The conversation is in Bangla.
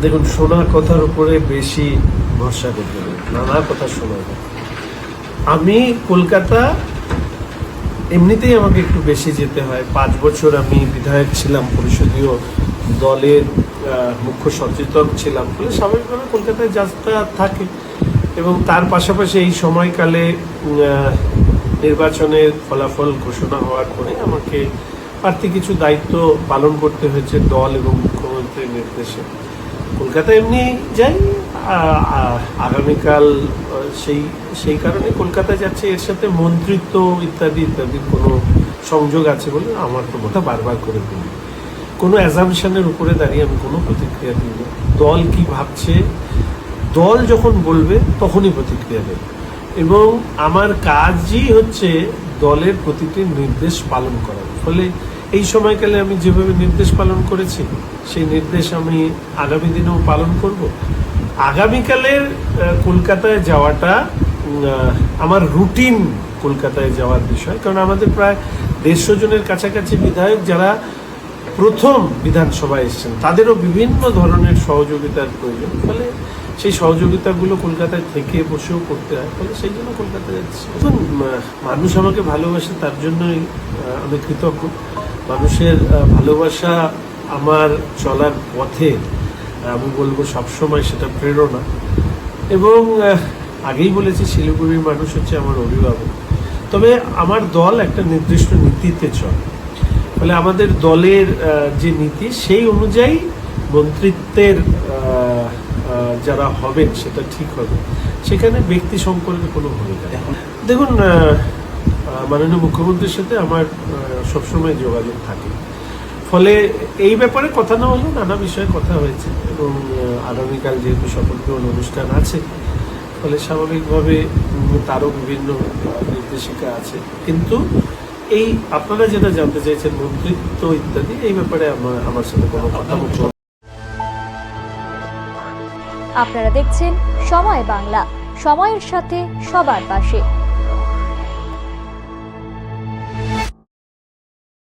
দেখুন, শোনা কথার উপরে বেশি ভরসা করতে হবে, নানা কথা শোনা যায়। আমি কলকাতা এমনিতেই আমাকে একটু বেশি যেতে হয়। 5 বছর আমি বিধায়ক ছিলাম, পরিষদীয় দলের মুখ্য সচেতক ছিলাম, ফলে স্বাভাবিকভাবে কলকাতায় যাত্রা থাকে। এবং তার পাশাপাশি এই সময়কালে নির্বাচনের ফলাফল ঘোষণা হওয়ার পরে আমাকে প্রার্থী কিছু দায়িত্ব পালন করতে হয়েছে দল এবং মুখ্যমন্ত্রীর নির্দেশে। কলকাতা এমনি যাই, আগামীকাল সেই কারণে কলকাতা যাচ্ছে। এর সাথে মন্ত্রিত্ব ইত্যাদি ইত্যাদির কোনো সংযোগ আছে বলে আমার তো কথা বারবার করে বলি। কোনো অ্যাজামশনের উপরে দাঁড়িয়ে আমি কোনো প্রতিক্রিয়া দিই না। দল কি ভাবছে, দল যখন বলবে তখনই প্রতিক্রিয়া দেবে। এবং আমার কাজই হচ্ছে দলের প্রতিটি নির্দেশ পালন করার। ফলে এই সময়কালে আমি যেভাবে নির্দেশ পালন করেছি, সেই নির্দেশ আমি আগামী দিনেও পালন করব। আগামীকালের কলকাতায় যাওয়াটা আমার রুটিন কলকাতায় যাওয়ার বিষয়, কারণ আমাদের প্রায় 150 জনের কাছাকাছি বিধায়ক যারা প্রথম বিধানসভায় এসেছেন, তাদেরও বিভিন্ন ধরনের সহযোগিতার প্রয়োজন। ফলে সেই সহযোগিতাগুলো কলকাতায় থেকে বসেও করতে হয়, ফলে সেই জন্য কলকাতায় যাচ্ছি। এখন মানুষ আমাকে ভালোবাসে, তার জন্যই আমি কৃতজ্ঞ। মানুষের ভালোবাসা আমার চলার পথে আমি বলবো সবসময় সেটা প্রেরণা। এবং আগেই বলেছি, শিলিগুড়ির মানুষ হচ্ছে আমার অভিভাবক। তবে আমার দল একটা নির্দিষ্ট নীতিতে চলে, ফলে আমাদের দলের যে নীতি সেই অনুযায়ী মন্ত্রিত্বের যারা হবেন সেটা ঠিক হবে। সেখানে ব্যক্তি সম্পর্কে কোনো ভূমিকা নেই। দেখুন, মাননীয় মুখ্যমন্ত্রীর সাথে আমার সবসময় যোগাযোগ থাকে, ফলে এই ব্যাপারে কথা না হলেও নানা বিষয়ে কথা হয়েছে। এবং আগামীকাল যেহেতু শপথ গ্রহণ অনুষ্ঠান আছে, ফলে স্বাভাবিকভাবে তারও বিভিন্ন নির্দেশিকা আছে। কিন্তু এই আপনারা যেটা জানতে চাইছেন মন্ত্রিত্ব ইত্যাদি, এই ব্যাপারে আমার সাথে কোনো কথা বলতে। আপনারা দেখছেন সময় বাংলা, সময়ের সাথে সবার পাশে।